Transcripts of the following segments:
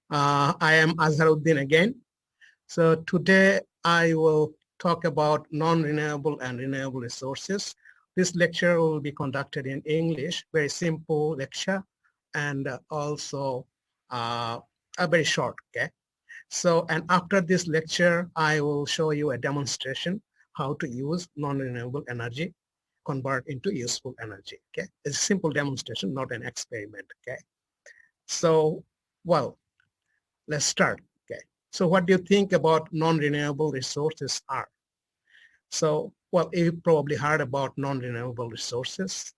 I am Azharuddin again. So today I will talk about non-renewable and renewable resources. This lecture will be conducted in English, very simple lecture, and also a very short, okay? So, and after this lecture, I will show you a demonstration how to use non-renewable energy, convert into useful energy, okay? It's a simple demonstration, not an experiment, okay? So, well, let's start, okay? So what do you think about non-renewable resources are? So, well, you probably heard about non-renewable resources.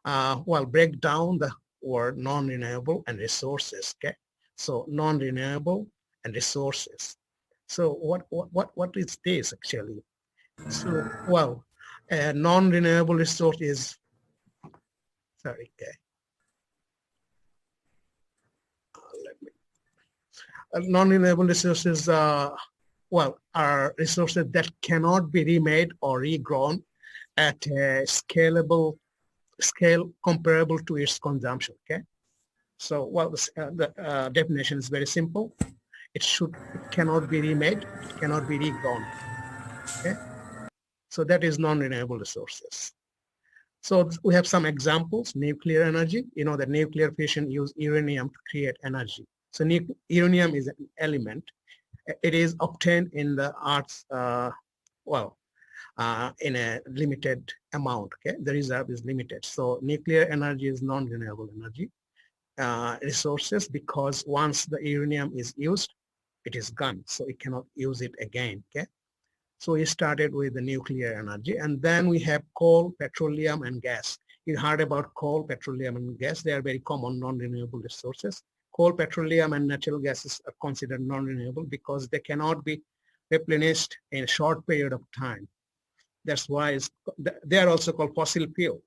Well, break down the word non-renewable and resources, okay? So non-renewable and resources. So what is this actually? So, well, a non-renewable resource is, sorry, okay. Let me, non-renewable resources, well, are resources that cannot be remade or regrown at a scalable scale comparable to its consumption, okay? So, well, the definition is very simple. It cannot be remade, it cannot be regrown, okay? So that is non-renewable resources. So we have some examples, nuclear energy. You know that nuclear fission use uranium to create energy. So uranium is an element. It is obtained in the Earth's, in a limited amount, okay? The reserve is limited. So nuclear energy is non-renewable energy resources because once the uranium is used, it is gone. So it cannot use it again, okay? So we started with the nuclear energy, and then we have coal, petroleum, and gas. You heard about coal, petroleum, and gas. They are very common non-renewable resources. Coal, petroleum, and natural gases are considered non-renewable because they cannot be replenished in a short period of time. That's why they are also called fossil fuel.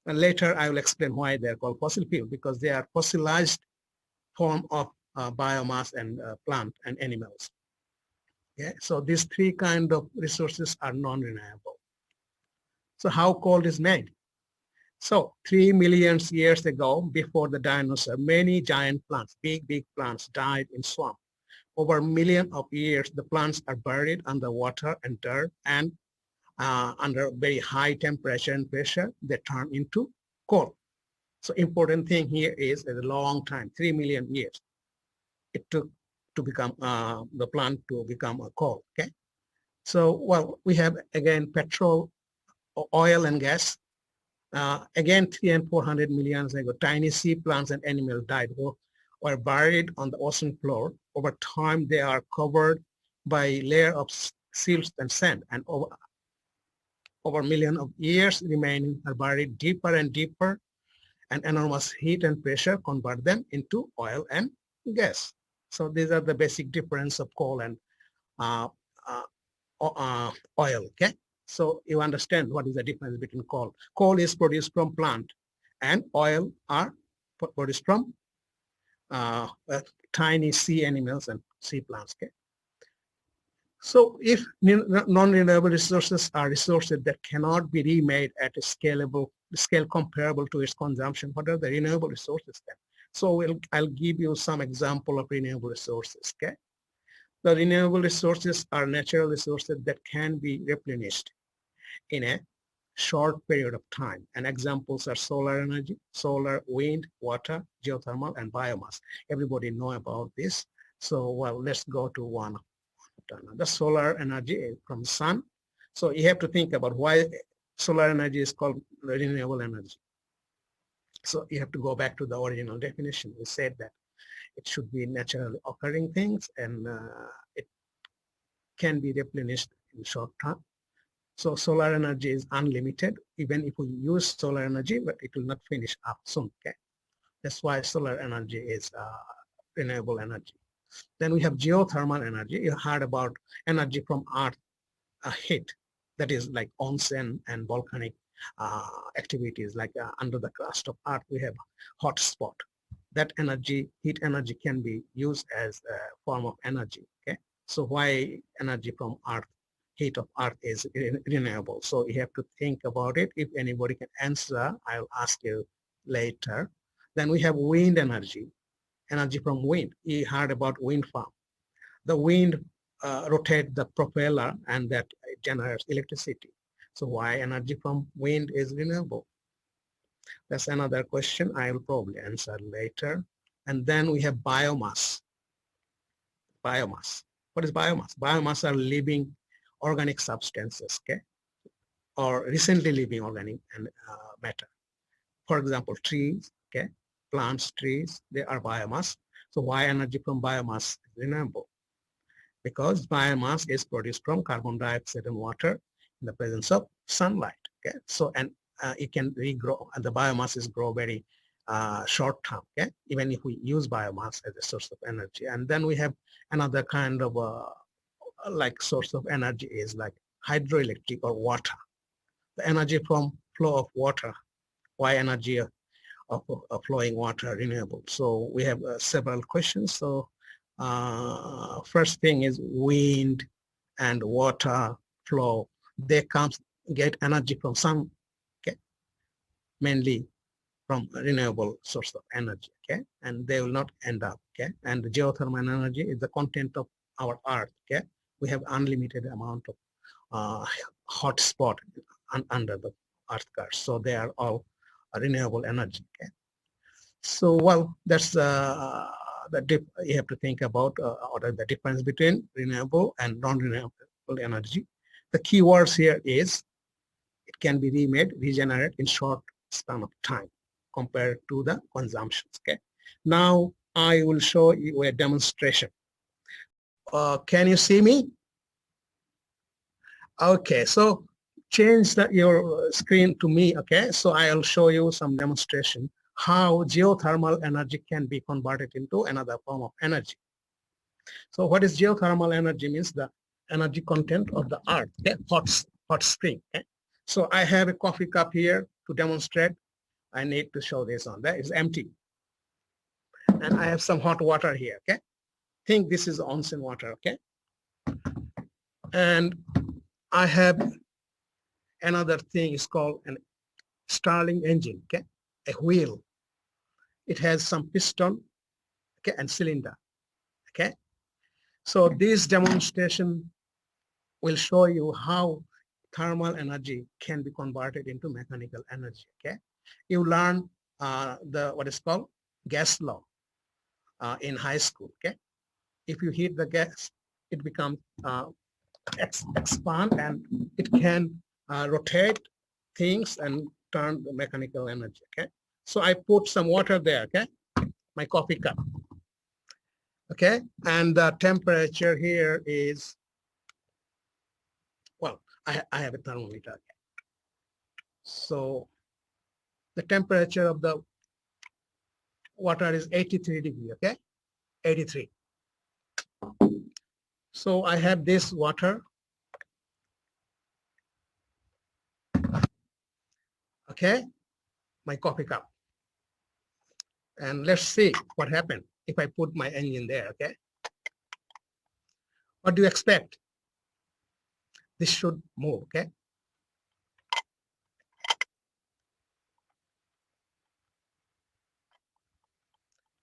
And later I will explain why they are called fossil fuel, because they are fossilized form of biomass and plant and animals. Okay, so these three kind of resources are non-renewable. So how coal is made? So 3 million years ago, before the dinosaur, many giant plants, big plants died in swamp. Over a million of years, the plants are buried under water and dirt, and under very high temperature and pressure, they turn into coal. So important thing here is a long time, 3 million years. It took to become the plant to become a coal, okay? So, well, we have again petrol, oil and gas. Again, 300 and 400 million years ago, tiny sea plants and animals died or buried on the ocean floor. Over time, they are covered by a layer of silt and sand, and over millions of years remaining are buried deeper and deeper, and enormous heat and pressure convert them into oil and gas. So these are the basic difference of coal and uh, oil, okay? So you understand what is the difference between coal. Coal is produced from plant, and oil are produced from tiny sea animals and sea plants, okay? So if non-renewable resources are resources that cannot be remade at a scale comparable to its consumption, what are the renewable resources then? So I'll give you some example of renewable resources, okay? The renewable resources are natural resources that can be replenished in a short period of time. And examples are solar energy, solar, wind, water, geothermal, and biomass. Everybody know about this. So, well, let's go to one. The solar energy from sun. So you have to think about why solar energy is called renewable energy. So you have to go back to the original definition. We said that it should be naturally occurring things, and it can be replenished in short term. So solar energy is unlimited. Even if we use solar energy, but it will not finish up soon. Okay, that's why solar energy is renewable energy. Then we have geothermal energy. You heard about energy from earth heat, that is like onsen and volcanic activities, like under the crust of earth we have hot spot. That energy, heat energy, can be used as a form of energy, okay? So why energy from earth, heat of earth is renewable? So you have to think about it. If anybody can answer, I'll ask you later. Then we have wind energy. energy from wind. You heard about wind farm. The wind rotates the propeller and that generates electricity. So why energy from wind is renewable? That's another question I will probably answer later. And then we have biomass. Biomass. What is biomass? Biomass are living organic substances, okay? Or recently living organic matter. For example, trees, okay? Plants, trees, they are biomass. So why energy from biomass is renewable? Because biomass is produced from carbon dioxide and water in the presence of sunlight, okay? So, and it can regrow, and the biomass is grow very short term, okay? Even if we use biomass as a source of energy. And then we have another kind of like source of energy is like hydroelectric or water. The energy from flow of water. Why energy of flowing water renewable? So we have several questions. So first thing is wind and water flow. They get energy from sun, okay? Mainly from renewable source of energy, okay? And they will not end up, okay? And the geothermal energy is the content of our earth, okay? We have unlimited amount of hot spot under the earth crust. So they are all renewable energy, okay? So, well, that's you have to think about what are the difference between renewable and non-renewable energy. The key words here is it can be remade, regenerate in short span of time compared to the consumptions, okay? Now, I will show you a demonstration. Can you see me? Okay, so change your screen to me, okay? So I'll show you some demonstration how geothermal energy can be converted into another form of energy. So what is geothermal energy? Means the energy content of the earth, okay? Hot spring, okay? So I have a coffee cup here to demonstrate. I need to show this on there. It's empty. And I have some hot water here, okay? Think this is onsen water, okay? And I have another thing is called an Starling engine, okay? A wheel. It has some piston, okay, and cylinder, okay? So this demonstration will show you how thermal energy can be converted into mechanical energy, okay? You learn what is called gas law in high school, okay? If you heat the gas, it becomes expand and it can rotate things and turn the mechanical energy, okay? So I put some water there, okay? My coffee cup, okay? And the temperature here is, well, I have a thermometer, okay? So the temperature of the water is 83 degrees, okay? 83. So I have this water, okay? My coffee cup. And let's see what happened if I put my engine there, okay? What do you expect? This should move, okay?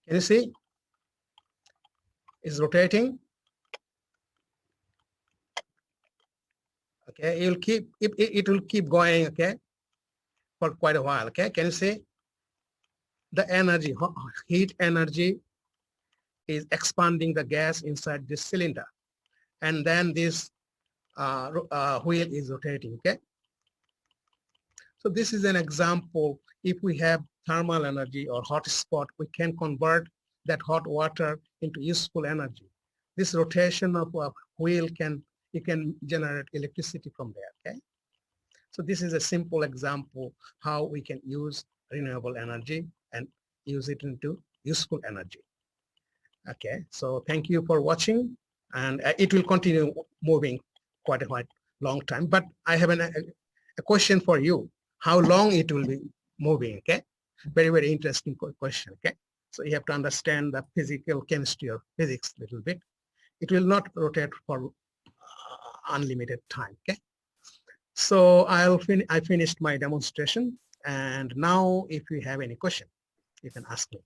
Can you see? It's rotating. Okay, it will keep going, okay, for quite a while, okay? Can you see? The energy, heat energy is expanding the gas inside this cylinder. And then this wheel is rotating, okay? So this is an example. If we have thermal energy or hot spot, we can convert that hot water into useful energy. This rotation of a wheel you can generate electricity from there, okay? So this is a simple example how we can use renewable energy and use it into useful energy. Okay, so thank you for watching, and it will continue moving quite a long time, but I have a question for you. How long it will be moving, okay? Very, very interesting question, okay? So you have to understand the physical chemistry of physics a little bit. It will not rotate for unlimited time, okay? So I finished my demonstration, and now if you have any question, you can ask me.